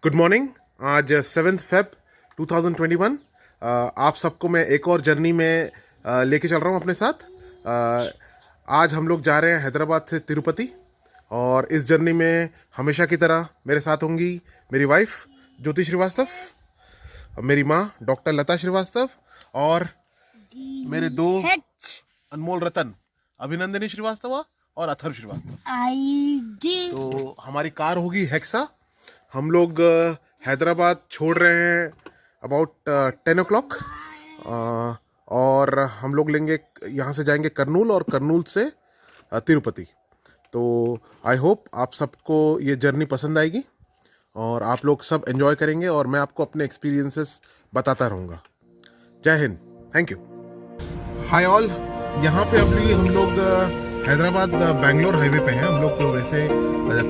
Good morning. आज 7 Feb 2021। आप सबको मैं एक और जर्नी में लेके चल रहा हूँ अपने साथ। आज हम लोग जा रहे हैं हैदराबाद से तिरुपति, और इस जर्नी में हमेशा की तरह मेरे साथ होंगी मेरी वाइफ ज्योति श्रीवास्तव, मेरी माँ डॉक्टर लता श्रीवास्तव, और मेरे दो अनमोल रतन अभिनंदनी श्रीवास्तव और अथर्व श्रीवास्तव। तो हमारी कार होगी हेक्सा। हम लोग हैदराबाद छोड़ रहे हैं अबाउट 10 o'clock, और हम लोग लेंगे यहाँ से जाएंगे करनूल, और करनूल से तिरुपति। तो आई होप आप सबको ये जर्नी पसंद आएगी और आप लोग सब एंजॉय करेंगे, और मैं आपको अपने एक्सपीरियंसेस बताता रहूँगा। जय Hind, thank you. Hi all, यहाँ पे अभी हम लोग हैदराबाद बैंगलोर हाईवे पे हैं। हम लोग तो वैसे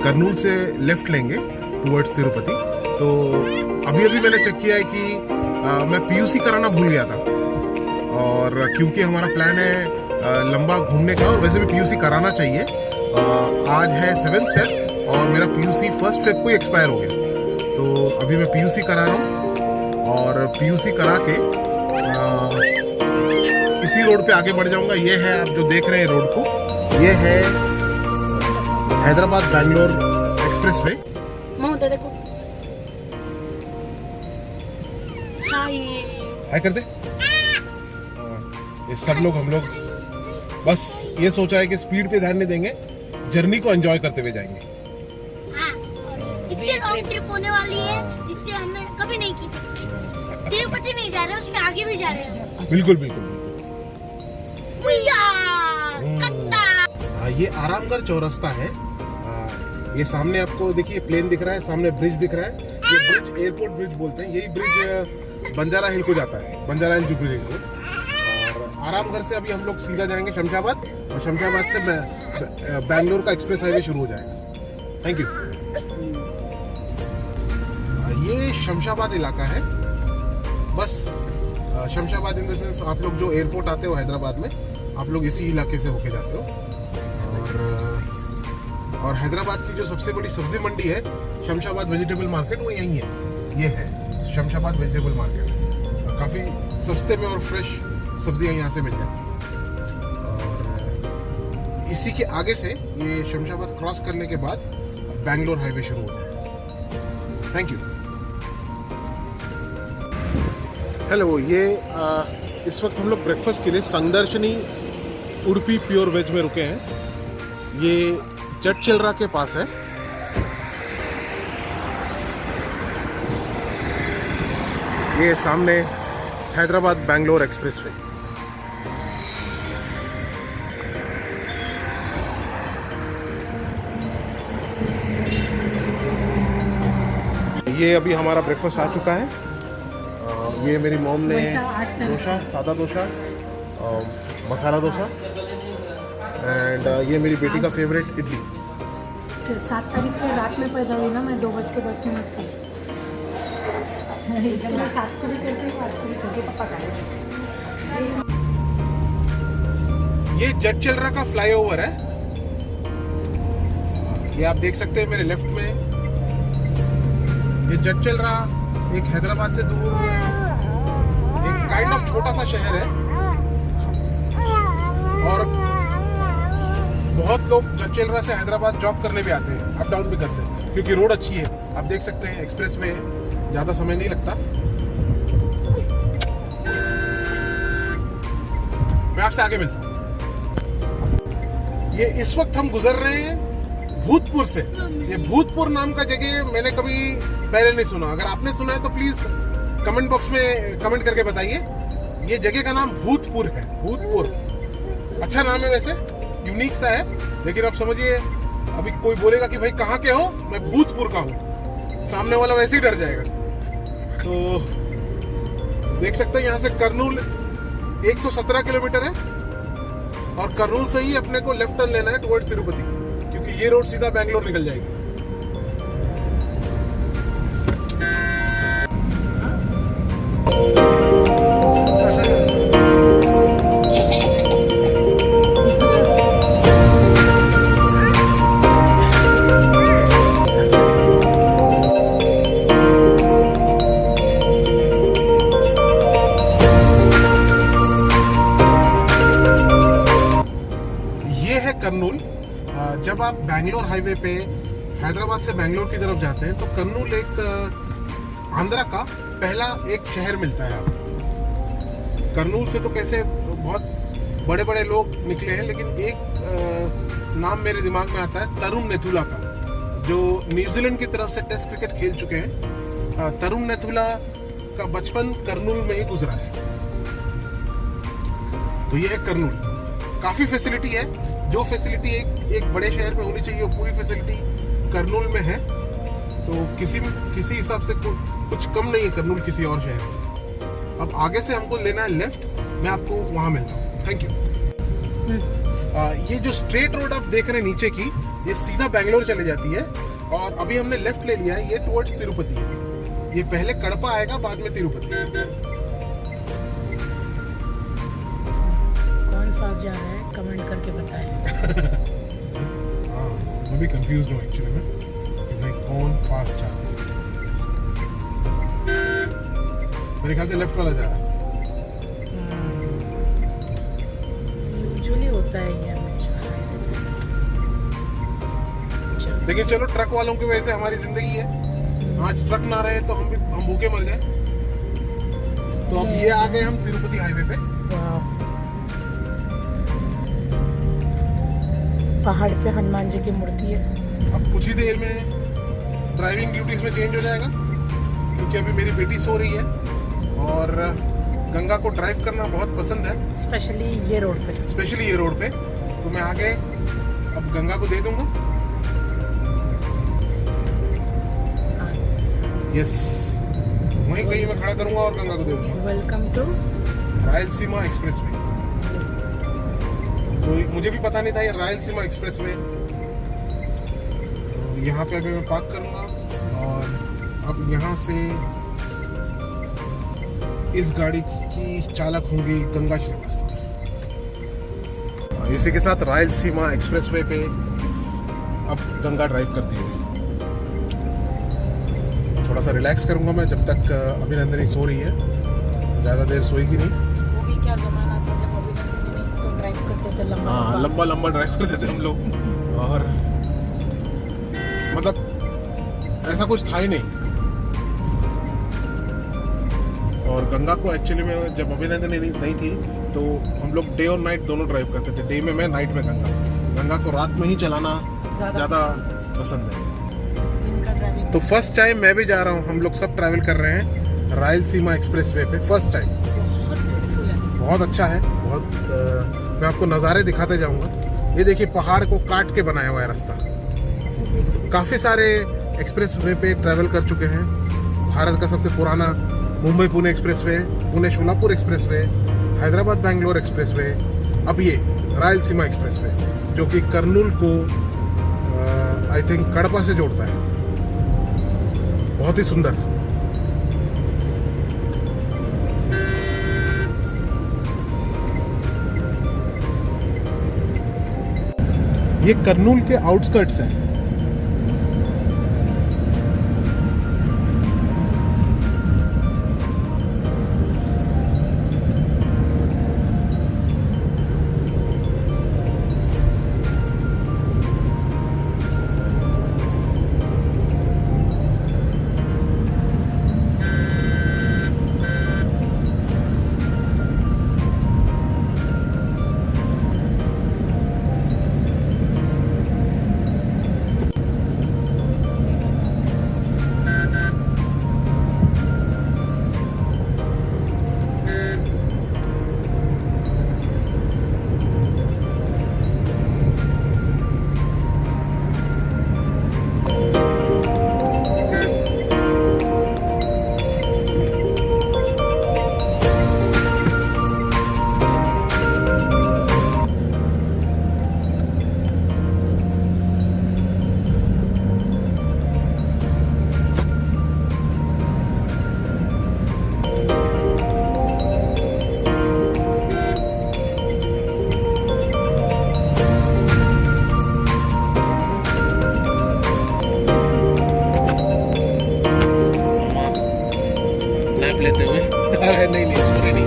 करनूल से लेफ्ट लेंगे टुवर्ड्स तिरुपति। तो अभी मैंने चेक किया है कि मैं पीयूसी कराना भूल गया था, और क्योंकि हमारा प्लान है लंबा घूमने का, और वैसे भी पीयूसी कराना चाहिए। आज है 7 फेब और मेरा पीयूसी 1 फेब को ही एक्सपायर हो गया। तो अभी मैं पीयूसी करा रहा हूँ, और पीयूसी करा के इसी रोड पे आगे बढ़ जाऊंगा। ये है, आप जो देख रहे हैं रोड को, ये है हैदराबाद बैंगलोर एक्सप्रेसवे। देखो, हाय कर दे। ये सब लोग, हम लोग बस ये सोचा है कि स्पीड पे ध्यान नहीं देंगे, जर्नी को एंजॉय करते हुए जाएंगे। इतने लॉन्ग ट्रिप होने वाली है जितने हमने कभी नहीं की थी। तिरुपति नहीं जा रहे, उसके आगे भी जा रहे हैं। बिल्कुल बिल्कुल। ये आरामगढ़ चौरस्ता है। ये सामने आपको देखिए प्लेन दिख रहा है, सामने ब्रिज दिख रहा है। ये ब्रिज एयरपोर्ट ब्रिज बोलते हैं। यही ब्रिज बंजारा हिल को जाता है, बंजारा हिल जुबली हिल को। और आरामगढ़ से अभी हम लोग सीधा जाएंगे शमशाबाद, और शमशाबाद से बैंगलोर का एक्सप्रेस हाईवे शुरू हो जाएगा। Thank you. ये शमशाबाद इलाका है। बस शमशाबाद इन द सेंस, आप लोग जो एयरपोर्ट आते हो हैदराबाद में, आप लोग इसी इलाके से होके जाते हो। और हैदराबाद की जो सबसे बड़ी सब्जी मंडी है शमशाबाद वेजिटेबल मार्केट, वो यही है। ये है शमशाबाद वेजिटेबल मार्केट। काफ़ी सस्ते में और फ्रेश सब्जियां यहाँ से मिल जाती हैं। और इसी के आगे से ये शमशाबाद क्रॉस करने के बाद बैंगलोर हाईवे शुरू होता है। Thank you. हेलो, ये इस वक्त हम लोग ब्रेकफास्ट के लिए संदर्शनी उडुपी प्योर वेज में रुके हैं। ये जटचिलरा के पास है। ये सामने हैदराबाद बैंगलोर एक्सप्रेसवे। ये अभी हमारा ब्रेकफास्ट आ चुका है। ये मेरी मॉम ने डोसा, सादा डोसा, मसाला डोसा, एंड ये मेरी बेटी का फेवरेट इडली। 7 तारीख को रात में पैदा हुई ना मैं, 2:10 की। इसलिए 7 को भी करते हैं, 8 को भी करते, पापा का। ये जटचिलरा का फ्लाईओवर है। ये आप देख सकते हैं मेरे लेफ्ट में। ये जटचिलरा एक हैदराबाद से दूर एक काइंड ऑफ छोटा सा शहर है, और बहुत लोग जटचिलरा से हैदराबाद जॉब करने भी आते हैं, अप डाउन भी करते हैं, क्योंकि रोड अच्छी है। आप देख सकते हैं एक्सप्रेस में ज़्यादा समय नहीं लगता। मैं आपसे आगे मिलता हूँ। ये इस वक्त हम गुजर रहे हैं भूतपुर से। ये भूतपुर नाम का जगह मैंने कभी पहले नहीं सुना। अगर आपने सुना है तो प्लीज़ कमेंट बॉक्स में कमेंट करके बताइए। ये जगह का नाम भूतपुर है। भूतपुर अच्छा नाम है, वैसे यूनिक सा है। लेकिन आप समझिए, अभी कोई बोलेगा कि भाई कहाँ के हो, मैं भूतपुर का हूँ, सामने वाला वैसे ही डर जाएगा। तो देख सकते हैं यहाँ से करनूल 117 किलोमीटर है, और करनूल से ही अपने को लेफ्ट टर्न लेना है टुवर्ड्स तिरुपति, क्योंकि ये रोड सीधा बैंगलोर निकल जाएगी। आप बैंगलोर हाईवे पे हैदराबाद से बैंगलोर की तरफ जाते हैं तो कर्नूल एक आंध्रा का पहला एक शहर मिलता है आपको। कर्नूल से तो कैसे बहुत बड़े बड़े लोग निकले हैं, लेकिन एक नाम मेरे दिमाग में आता है तरुण नेथुला का, जो न्यूजीलैंड की तरफ से टेस्ट क्रिकेट खेल चुके हैं। तरुण नेथुला का बचपन कर्नूल में ही गुजरा है। तो ये है कर्नूल। काफ़ी फैसिलिटी है, जो फैसिलिटी एक बड़े शहर में होनी चाहिए वो पूरी फैसिलिटी कर्नूल में है। तो किसी हिसाब से कुछ कम नहीं है कर्नूल किसी और शहर से। अब आगे से हमको लेना है लेफ्ट, मैं आपको वहाँ मिलता हूँ। Thank you. ये जो स्ट्रेट रोड आप देख रहे हैं नीचे की, ये सीधा बैंगलोर चले जाती है, और अभी हमने लेफ्ट ले लिया है, ये टुवर्ड्स तिरुपति है। ये पहले कड़पा आएगा, बाद में तिरुपति। कौन फास्ट जा रहा है कमेंट करके बताएं। हाँ, मैं भी कंफ्यूज हूँ एक्चुअली में कि भाई कौन फास्ट जा रहा है। मेरे ख्याल से लेफ्ट वाला जा रहा है। यूजुअली होता है ये हमेशा। लेकिन चलो, ट्रक वालों की वजह से हमारी जिंदगी है। आज ट्रक ना रहे तो हम भूखे मर जाए। तो अब ये आ गए हम तिरुपति हाईवे पे। पहाड़ पे हनुमान जी की मूर्ति है। अब कुछ ही देर में ड्राइविंग ड्यूटीज में चेंज हो जाएगा, क्योंकि अभी मेरी बेटी सो रही है और गंगा को ड्राइव करना बहुत पसंद है, स्पेशली ये रोड पे। तो मैं आगे अब गंगा को दे दूंगा। यस, वहीं कहीं मैं खड़ा करूंगा और गंगा को दे दूंगा। Welcome to Rayalaseema expressway. तो मुझे भी पता नहीं था ये रायलसीमा एक्सप्रेसवे। तो यहाँ पे अभी मैं पार्क करूंगा और अब यहाँ से इस गाड़ी की चालक होंगी गंगा श्रीवास्तव। इसी के साथ रायलसीमा एक्सप्रेसवे पे अब गंगा ड्राइव करती है। थोड़ा सा रिलैक्स करूंगा मैं जब तक अभिनंदनी सो रही है। ज़्यादा देर सोएगी नहीं। वो भी क्या जमाना था जब अभिनंदनी नहीं तो ड्राइव करते थे लंबा ड्राइव करते थे हम लोग, और मतलब ऐसा कुछ था ही नहीं। और गंगा को एक्चुअली में जब अभिनंदनी नहीं थी तो हम लोग डे और नाइट दोनों ड्राइव करते थे। डे में मैं, नाइट में गंगा को रात में ही चलाना ज़्यादा पसंद है। तो फर्स्ट टाइम मैं भी जा रहा हूँ, हम लोग सब ट्रैवल कर रहे हैं रायलसीमा एक्सप्रेसवे पे फर्स्ट टाइम। बहुत अच्छा है, बहुत मैं आपको नज़ारे दिखाते जाऊँगा। ये देखिए, पहाड़ को काट के बनाया हुआ है रास्ता। काफ़ी सारे एक्सप्रेसवे पे ट्रैवल कर चुके हैं। भारत का सबसे पुराना Mumbai Pune expressway, Pune Sholapur expressway, Hyderabad Bangalore expressway, अब ये रायलसीमा एक्सप्रेसवे जो कि कर्नूल को आई थिंक कड़पा से जोड़ता है। बहुत ही सुंदर। ये कर्नूल के आउटस्कर्ट्स हैं। लेते हुए। अरे नहीं सॉरी नहीं।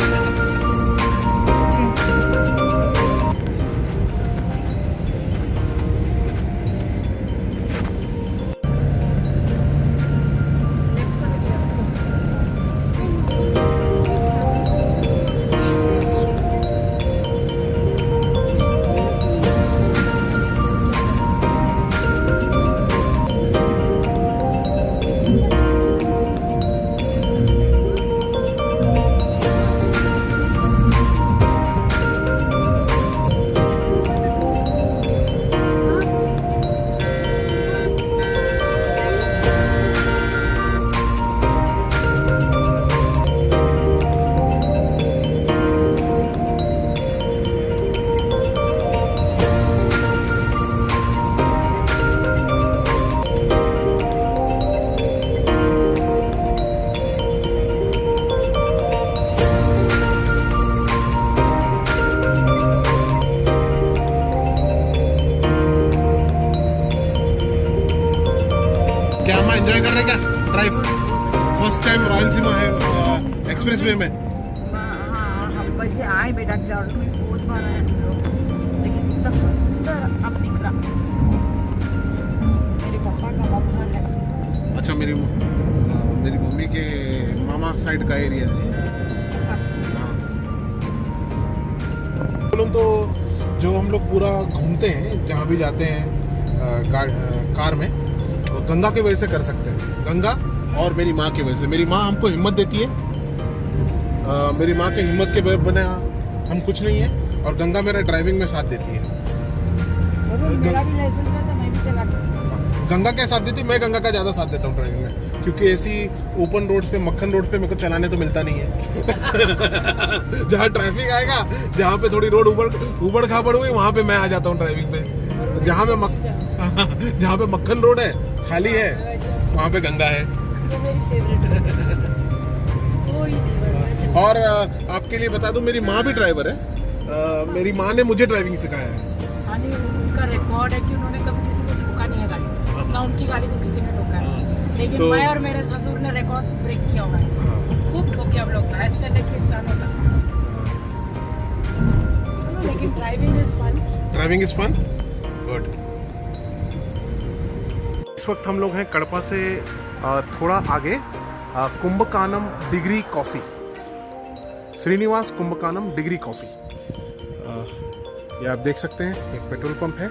ड्राइव फर्स्ट टाइम रॉयलसीमा है एक्सप्रेस वे में। हाँ, हम वैसे आए बेटा जर्नी बहुत बार आए हम लोग, लेकिन इतना सुंदर अब दिख रहा। मेरे पापा का मम्मा है। अच्छा, मेरी मम्मी के मामा साइड का एरिया है। तो जो हम लोग पूरा घूमते हैं, जहाँ भी जाते हैं कार में, तो गंगा की वजह से कर सकते हैं। गंगा और मेरी माँ की वजह से। मेरी माँ हमको हिम्मत देती है, मेरी माँ के हिम्मत के बिना हम कुछ नहीं है, और गंगा मेरा ड्राइविंग में साथ देती है। मेरा भी लाइसेंस था तो मैं भी चला। गंगा क्या साथ देती, मैं गंगा का ज़्यादा साथ देता हूँ ड्राइविंग में, क्योंकि ऐसी ओपन रोड्स पे, मक्खन रोड पे मेरे को चलाने तो मिलता नहीं है। जहाँ ट्रैफिक आएगा, जहाँ पे थोड़ी रोड उबड़ खाबड़ हुई, वहाँ पे मैं आ जाता हूँ ड्राइविंग पे। जहाँ पे मक्खन रोड है, खाली है, वहाँ पे गंगा है। और आपके लिए बता दूं, मेरी माँ भी ड्राइवर है। मेरी माँ ने मुझे ड्राइविंग सिखाया है। उनका रिकॉर्ड है कि उन्होंने कभी किसी को ठोका नहीं है गाड़ी, ना उनकी गाड़ी को किसी ने ठोका है। लेकिन तो, मैं और मेरे ससुर ने रिकॉर्ड ब्रेक किया हुआ है, खूब ठोके हम लोग, भैंस से लेके इंसानों तक। चलो, लेकिन driving is fun. Driving is fun, good. इस वक्त हम लोग हैं कड़पा से थोड़ा आगे, Kumbakonam degree coffee, Srinivas Kumbakonam degree coffee. ये आप देख सकते हैं, एक पेट्रोल पंप है,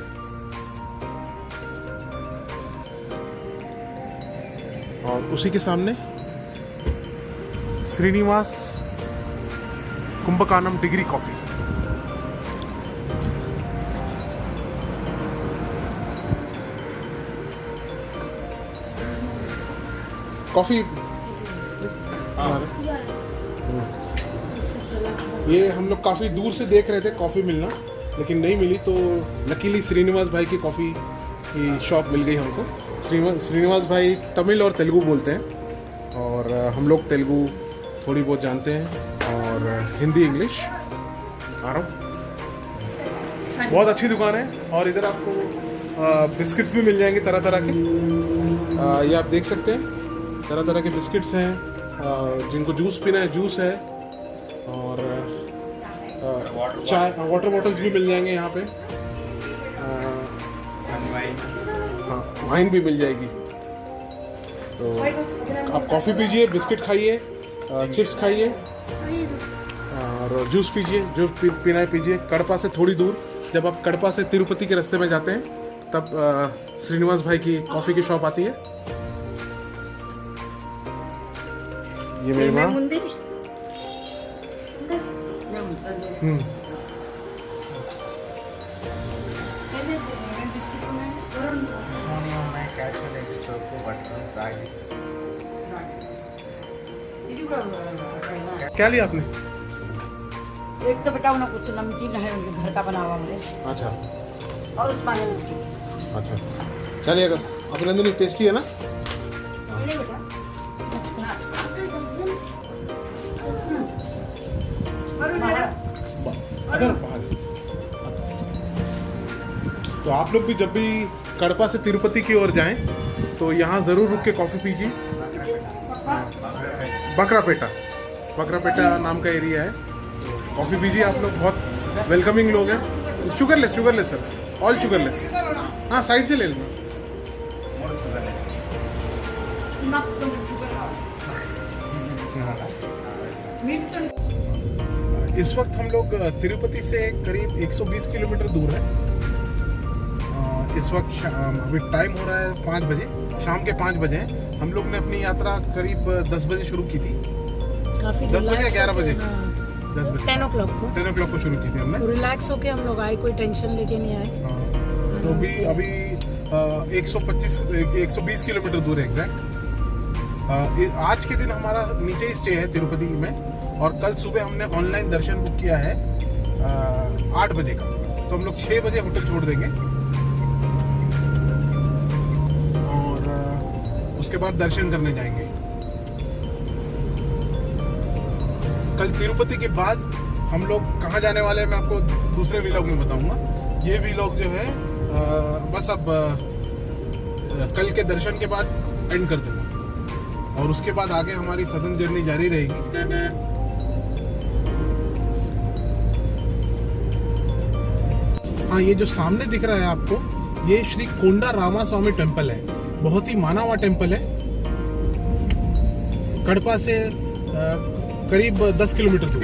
और उसी के सामने Srinivas Kumbakonam degree coffee. Coffee ये हम लोग काफ़ी दूर से देख रहे थे कॉफ़ी मिलना, लेकिन नहीं मिली, तो लकीली श्रीनिवास भाई की कॉफ़ी की शॉप मिल गई हमको। श्रीनिवास भाई तमिल और तेलुगु बोलते हैं, और हम लोग तेलुगु थोड़ी बहुत जानते हैं, और हिंदी इंग्लिश आ रहा हूँ। बहुत अच्छी दुकान है, और इधर आपको बिस्किट्स भी मिल जाएंगे तरह तरह के। ये आप देख सकते हैं, तरह तरह के बिस्किट्स हैं, जिनको जूस पीना है जूस है, और चाय, वाटर बॉटल्स भी मिल जाएंगे यहाँ पे। हाँ, वाइन भी मिल जाएगी। तो आप कॉफ़ी पीजिए, बिस्किट खाइए, चिप्स खाइए, और जूस पीजिए, जो पीना है पीजिए। कड़पा से थोड़ी दूर, जब आप कड़पा से तिरुपति के रास्ते में जाते हैं, तब श्रीनिवास भाई की कॉफ़ी की शॉप आती है। ये मेरी माँ। क्या लिया आपने? एक तो बेटा उन्हें कुछ नमकीन है, उनके घर का बना हुआ हमने। अच्छा और उस पानी बिस्किट। अच्छा, क्या लिएगा? अभिनंदन टेस्टी है ना? ले बेटा। अगर तो आप लोग भी जब भी कड़पा से तिरुपति की ओर जाएं, तो यहाँ ज़रूर रुक के कॉफ़ी पीजिए। बकरापेटा नाम का एरिया है, कॉफ़ी पीजिए आप लोग। बहुत वेलकमिंग लोग हैं। Sugarless sir, all sugarless. हाँ, साइड से ले लेना। इस वक्त हम लोग तिरुपति से करीब 120 किलोमीटर दूर है। इस वक्त अभी टाइम हो रहा है 5 बजे, शाम के 5 बजे हैं। हम लोग ने अपनी यात्रा करीब 10 बजे शुरू की थी। काफी 10 बजे 11 बजे? 10 बजे 10 o'clock को शुरू की थी हमने। तो रिलैक्स होके हम लोग आए, कोई टेंशन लेके नहीं आए। हाँ, तो अभी 120 किलोमीटर दूर है एग्जैक्ट। आज के दिन हमारा नीचे ही स्टे है तिरुपति में, और कल सुबह हमने ऑनलाइन दर्शन बुक किया है 8 बजे का, तो हम लोग 6 बजे होटल छोड़ देंगे, और उसके बाद दर्शन करने जाएंगे। कल तिरुपति के बाद हम लोग कहाँ जाने वाले हैं मैं आपको दूसरे व्लॉग में बताऊंगा। ये व्लॉग जो है बस अब कल के दर्शन के बाद एंड कर दूंगा। और उसके बाद आगे हमारी सदर्न जर्नी जारी रहेगी। हाँ, ये जो सामने दिख रहा है आपको, ये श्री कोंडा रामा स्वामी टेम्पल है। बहुत ही माना हुआ टेम्पल है, कड़पा से करीब 10 किलोमीटर दूर।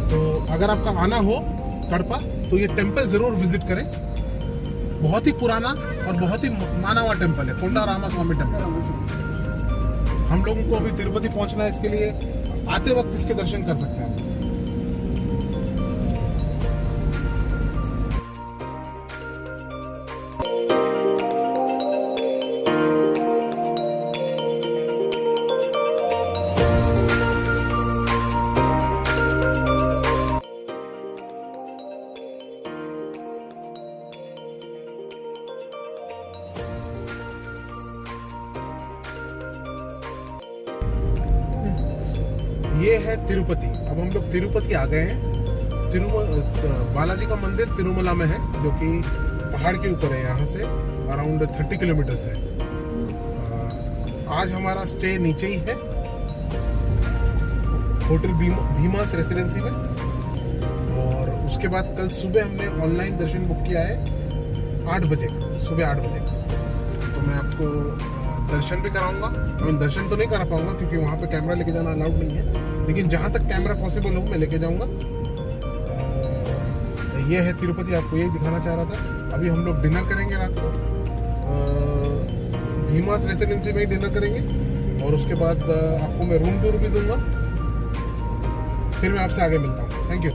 तो अगर आपका आना हो कड़पा तो ये टेम्पल जरूर विजिट करें। बहुत ही पुराना और बहुत ही माना हुआ टेम्पल है, कोंडा रामा स्वामी टेम्पल। हम लोगों को अभी तिरुपति पहुंचना है, इसके लिए आते वक्त इसके दर्शन कर सकते हैं। ये है तिरुपति। अब हम लोग तिरुपति आ गए हैं। बालाजी का मंदिर तिरुमला में है, जो कि पहाड़ के ऊपर है। यहाँ से अराउंड 30 किलोमीटर्स है। आज हमारा स्टे नीचे ही है, होटल भीमास रेसिडेंसी में। और उसके बाद कल सुबह हमने ऑनलाइन दर्शन बुक किया है 8 बजे, सुबह 8 बजे। तो मैं आपको दर्शन भी कराऊंगा। मैं दर्शन तो नहीं करा पाऊंगा क्योंकि वहाँ पे कैमरा लेके जाना अलाउड नहीं है, लेकिन जहाँ तक कैमरा पॉसिबल हो मैं लेके जाऊंगा। ये है तिरुपति, आपको यही दिखाना चाह रहा था। अभी हम लोग डिनर करेंगे रात को, भीमास रेसिडेंसी में ही डिनर करेंगे। और उसके बाद आपको मैं रूम टूर भी दूंगा। फिर मैं आपसे आगे मिलता हूँ। Thank you.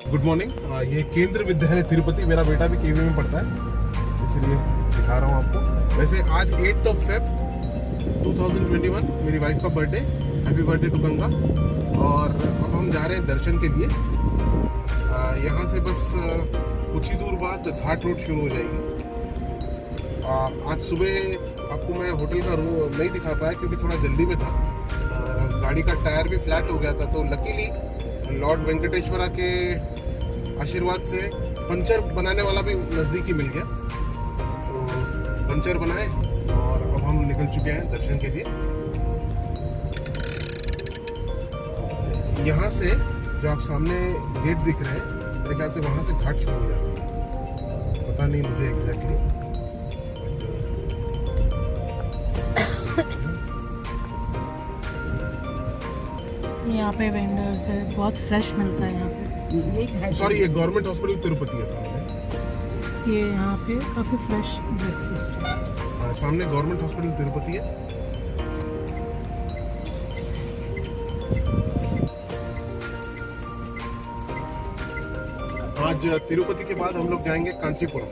Good morning. ये केंद्र विद्यालय तिरुपति, मेरा बेटा भी केवी में पढ़ता है, इसलिए दिखा रहा हूँ आपको। वैसे आज 8 फेब 2021 मेरी वाइफ का birthday. Happy birthday to Ganga. और अब हम जा रहे हैं दर्शन के लिए। यहाँ से बस कुछ ही दूर बाद घाट रोड शुरू हो जाएगी। आज सुबह आपको मैं होटल का रूम नहीं दिखा पाया क्योंकि थोड़ा जल्दी में था। गाड़ी का टायर भी फ्लैट हो गया था, तो लकीली लॉर्ड वेंकटेश्वरा के आशीर्वाद से पंचर बनाने वाला भी नज़दीकी मिल गया, तो पंचर बनाए और अब हम निकल चुके हैं दर्शन के लिए। यहाँ से जो आप सामने गेट दिख रहे हैं, मेरे ख्याल से वहाँ से घाट शुरू हो जाती है। पता नहीं मुझे एग्जैक्टली, यहाँ पे वेंडर्स है, बहुत फ्रेश मिलता है यहाँ पे। सॉरी, ये गवर्नमेंट हॉस्पिटल तिरुपति है सामने। ये यहाँ पे काफ़ी फ्रेश ब्रेकफास्ट है। सामने गवर्नमेंट हॉस्पिटल तिरुपति है। आज तिरुपति के बाद हम लोग जाएंगे कांचीपुरम,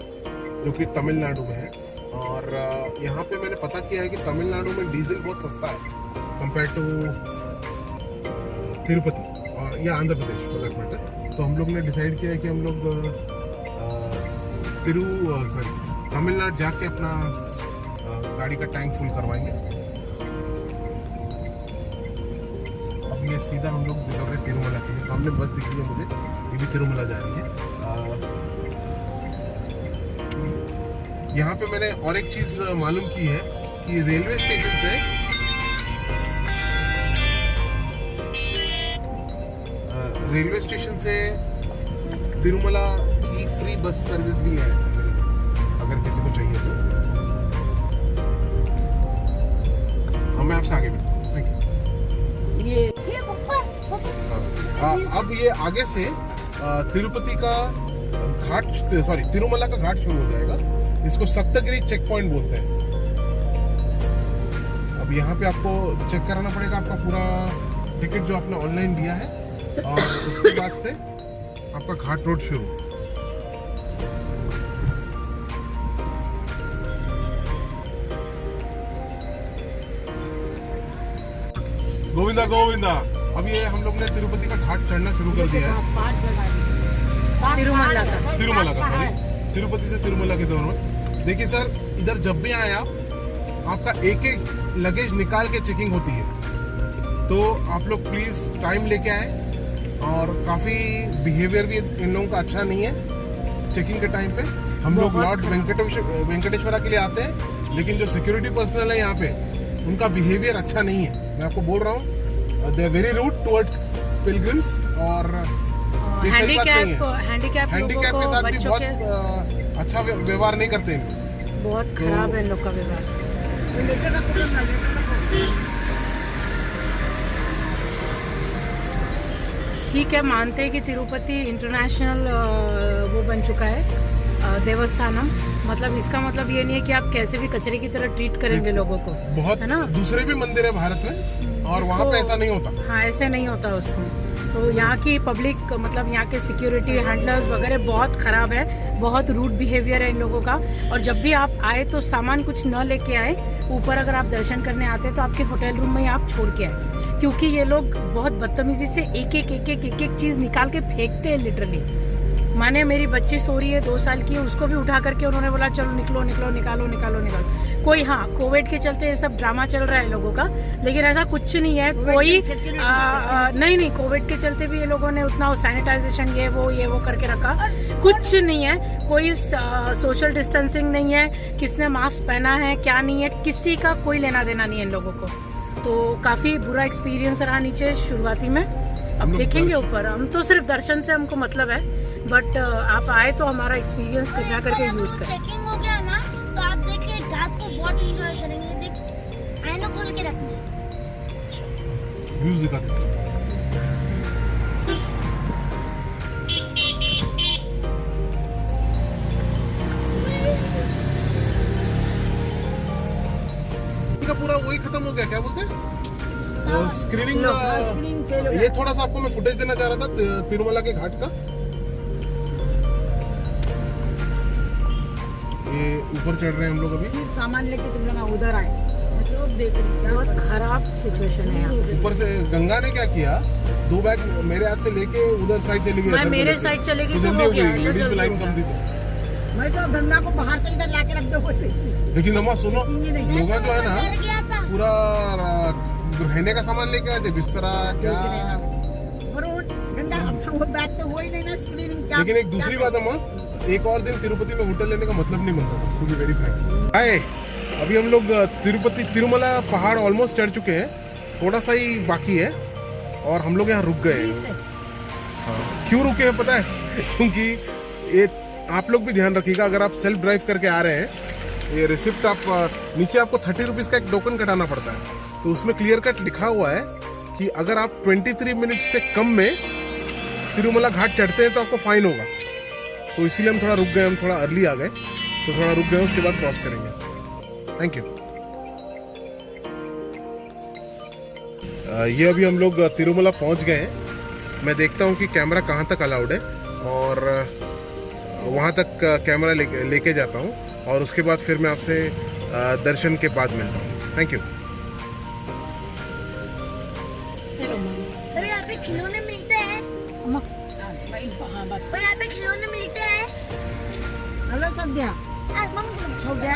जो कि तमिलनाडु में है। और यहाँ पे मैंने पता किया है कि तमिलनाडु में डीजल बहुत सस्ता है कंपेयर टू तिरुपति और या Andhra Pradesh for that matter. तो हम लोग ने डिसाइड किया है कि हम लोग तमिलनाडु जाके अपना गाड़ी का टैंक फुल करवाएंगे। अब ये सीधा हम लोग निकल रहे तिरुमला के लिए। सामने बस दिख रही है मुझे, ये भी तिरुमला जा रही है। यहाँ पे मैंने और एक चीज मालूम की है कि रेलवे स्टेशन से तिरुमला की फ्री बस सर्विस भी है अगर किसी को चाहिए तो। मैं आपसे आगे मिलता हूँ। Thank you. ये अब ये आगे से तिरुपति का घाट, सॉरी तिरुमला का घाट शुरू हो जाएगा। इसको सप्तगिरी चेक पॉइंट बोलते हैं। अब यहाँ पे आपको चेक कराना पड़ेगा आपका पूरा टिकट जो आपने ऑनलाइन दिया है, और उसके बाद से आपका घाट रोड शुरू। गोविंदा गोविंदा। अब ये हम लोग ने तिरुपति का घाट चढ़ना शुरू कर दिया है। तिरुमला का सॉरी, तिरुपति से तिरुमला के दौरान देखिए सर, इधर जब भी आए आप, आपका एक एक लगेज निकाल के चेकिंग होती है। तो आप लोग प्लीज टाइम लेके आए, और काफी बिहेवियर भी इन लोगों का अच्छा नहीं है चेकिंग के टाइम पे। हम लोग लॉर्ड वेंकटेश्वरा के लिए आते हैं, लेकिन जो सिक्योरिटी पर्सनल है यहाँ पे, उनका बिहेवियर अच्छा नहीं है। मैं आपको बोल रहा हूँ, they are very rude towards pilgrims, और ये सही बात नहीं है। हैंडीकैप के साथ भी बहुत अच्छा व्यवहार नहीं करते हैं। बहुत खराब है इन लोग का व्यवहार। ठीक है, मानते हैं कि तिरुपति इंटरनेशनल वो बन चुका है देवस्थानम। मतलब इसका मतलब ये नहीं है कि आप कैसे भी कचरे की तरह ट्रीट करेंगे लोगों को। बहुत है ना, दूसरे भी मंदिर है भारत में, और वहाँ पे ऐसा नहीं होता। हाँ, ऐसे नहीं होता उसको। तो यहाँ की पब्लिक, मतलब यहाँ के सिक्योरिटी हैंडलर्स वगैरह बहुत ख़राब है, बहुत रूड बिहेवियर है इन लोगों का। और जब भी आप आए तो सामान कुछ न लेके आए। ऊपर अगर आप दर्शन करने आते हैं तो आपके होटल रूम में ही आप छोड़ के आए, क्योंकि ये लोग बहुत बदतमीजी से एक एक चीज़ निकाल के फेंकते हैं लिटरली। माने मेरी बच्ची सो रही है 2 साल की है, उसको भी उठा करके उन्होंने बोला चलो निकलो निकलो, निकालो निकालो निकालो। कोई, हाँ, कोविड के चलते ये सब ड्रामा चल रहा है लोगों का, लेकिन ऐसा कुछ नहीं है। कोई नहीं, कोविड के चलते भी ये लोगों ने उतना सैनिटाइजेशन ये वो करके रखा, कुछ नहीं है। कोई सोशल डिस्टेंसिंग नहीं है, किसने मास्क पहना है क्या नहीं है, किसी का कोई लेना देना नहीं है इन लोगों को। तो काफ़ी बुरा एक्सपीरियंस रहा नीचे शुरुआती में। अब देखेंगे ऊपर। हम तो सिर्फ दर्शन से हमको मतलब है, बट आप आए तो हमारा एक्सपीरियंस कृपया करके यूज करें। चेकिंग हो गया ना, तो आप देखिए घाट को बहुत एंजॉय करेंगे। देख, आईना खोल के रखना। व्यूज दिखाते हैं। पूरा वही खत्म हो गया, क्या बोलते हैं, स्क्रीनिंग। ये थोड़ा सा आपको मैं फुटेज देना चाह रहा था तिरुमला के घाट का। ये ऊपर चढ़ रहे हैं हम लोग अभी। सामान लेके तुम लोग उधर आए, मतलब देख बहुत खराब सिचुएशन है यहाँ। ऊपर से गंगा ने क्या किया, 2 बैग मेरे हाथ से लेके उधर साइड चली गई। मैं मेरे साइड चली गई तो जल्दी हो हो गया, गई, लेडीज भी लाइन कम थी। तो मैं तो गंगा को बाहर से इधर लाके रख दो। लेकिन अम्मा सुनो, लोग जो है ना डर गया था। पूरा रहने का सामान लेके आए थे, बिस्तरा क्या। गंगा वो बैग तो वही नहीं ना, स्क्रीनिंग क्या। लेकिन एक दूसरी बात अम्मा, एक और दिन तिरुपति में होटल लेने का मतलब नहीं बनता था, टू बी वेरी फ्रैंक। हाय, अभी हम लोग तिरुमला पहाड़ ऑलमोस्ट चढ़ चुके हैं, थोड़ा सा ही बाकी है, और हम लोग यहाँ रुक गए हैं। हाँ, क्यों रुके हैं पता है? क्योंकि ये आप लोग भी ध्यान रखिएगा, अगर आप सेल्फ ड्राइव करके आ रहे हैं, ये रिसिप्ट आप नीचे आपको 30 रुपीज़ का एक टोकन कटाना पड़ता है। तो उसमें क्लियर कट लिखा हुआ है कि अगर आप 23 मिनट से कम में तिरुमला घाट चढ़ते हैं तो आपको फाइन होगा। तो इसीलिए हम थोड़ा रुक गए, हम थोड़ा अर्ली आ गए, तो थोड़ा रुक गए, उसके बाद क्रॉस करेंगे। Thank you. ये अभी हम लोग तिरुमला पहुंच गए हैं। मैं देखता हूं कि कैमरा कहां तक अलाउड है, और वहां तक कैमरा लेके जाता हूं, और उसके बाद फिर मैं आपसे दर्शन के बाद मिलता हूं। Thank you. अरे यहाँ पे खिलौने मिलते हैं, और यहाँ पे खिलौने मिलते हैं। हेलो संध्या, हो गया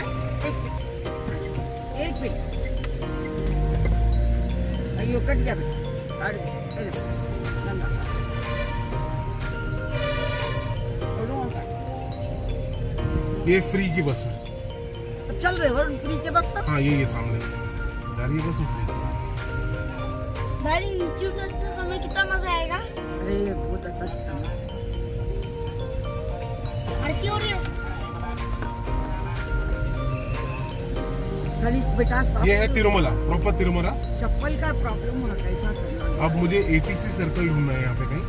एक मिनट, अयो कट गया। ये फ्री की बस है। चल रहे वरुण फ्री के बस सब। हाँ ये सामने जा रही है बस, वो फ्री की। दादी नीचे उतरते समय कितना मजा आएगा। अरे बहुत अच्छा लगता है। आरती हो रही है। खाली बेटा सब ये है तिरुमला, प्रॉपर तिरुमला। चप्पल का प्रॉब्लम होना कैसा करना। अब मुझे ATC सर्कल ढूंढना है यहाँ पे कहीं।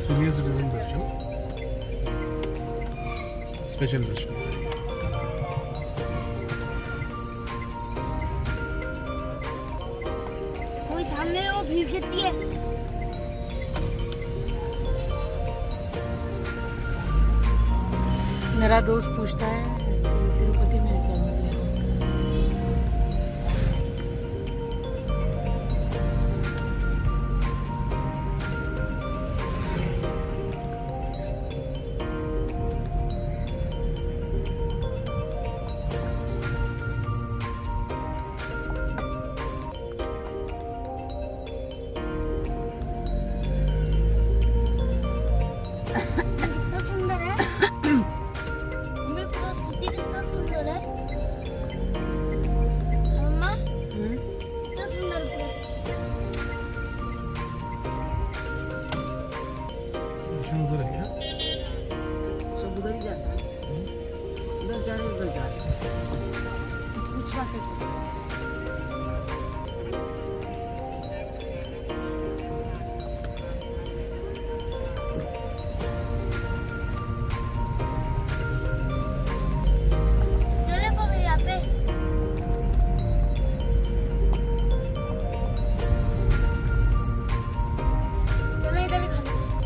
सीनियर सिटीजन दर्शन, स्पेशल दर्शन। कोई सामने वो भीड़ कितनी है। मेरा दोस्त पूछता है कि तिरुपति में क्या मिल गया। कितना सुंदर है। हमें पूरा सिटी कितना सुंदर है। मम्मा कितना सुंदर पूरा city। दर्शन उधर है क्या? सब उधर ही जाता है। उधर जा रहे उधर जा रहे। पूछना कैसे। चले पापा यहाँ पे। चलो इधर ही खा लेते हैं।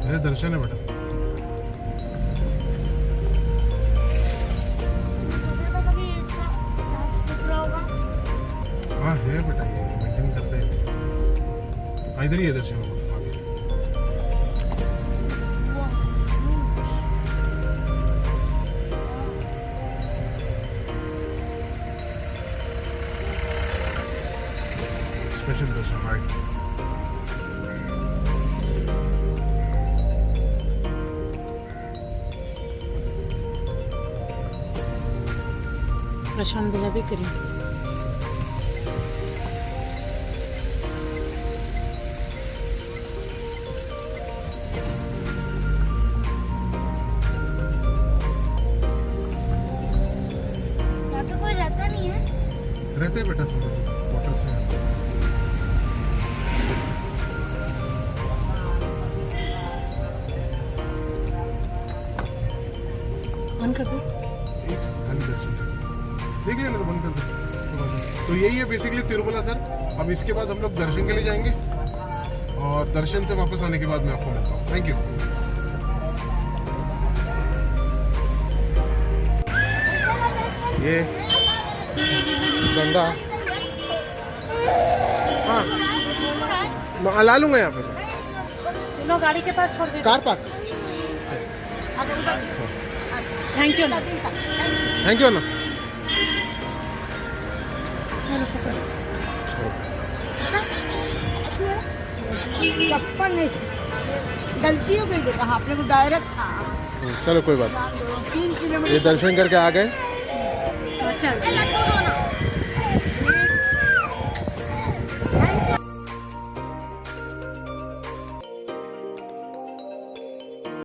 अरे दर्शन है बेटा। मैं सोच रहा था कभी इतना साफ सुथरा होगा। हाँ है बेटा, ये मेंटेन करते हैं। हाँ इधर ही है दर्शन आगे। स्पेशल दर्शन राइट। प्रशांत भैया भी करें। यहाँ पे कोई रहता नहीं है। रहते हैं बेटा, थोड़ा वाटर से। बंद कर दो। एक खाली दर्शन देख लेना, तो बंद कर दो। तो यही है बेसिकली तिरुमला सर। अब इसके बाद हम लोग दर्शन के लिए जाएंगे और दर्शन से वापस आने के बाद मैं आपको मिलता हूँ। Thank you. ये गंगा, हाँ ला लूंगा यहाँ पे। तीनों गाड़ी के पास छोड़ दे। Car park. थैंक यू ना। थैंक यू ना। चप्पल नहीं गलती हो गई बेटा। हाँ अपने को डायरेक्ट था। चलो कोई बात नहीं। 3 किलोमीटर ये दर्शन करके आ गए। अच्छा लड्डू दो ना।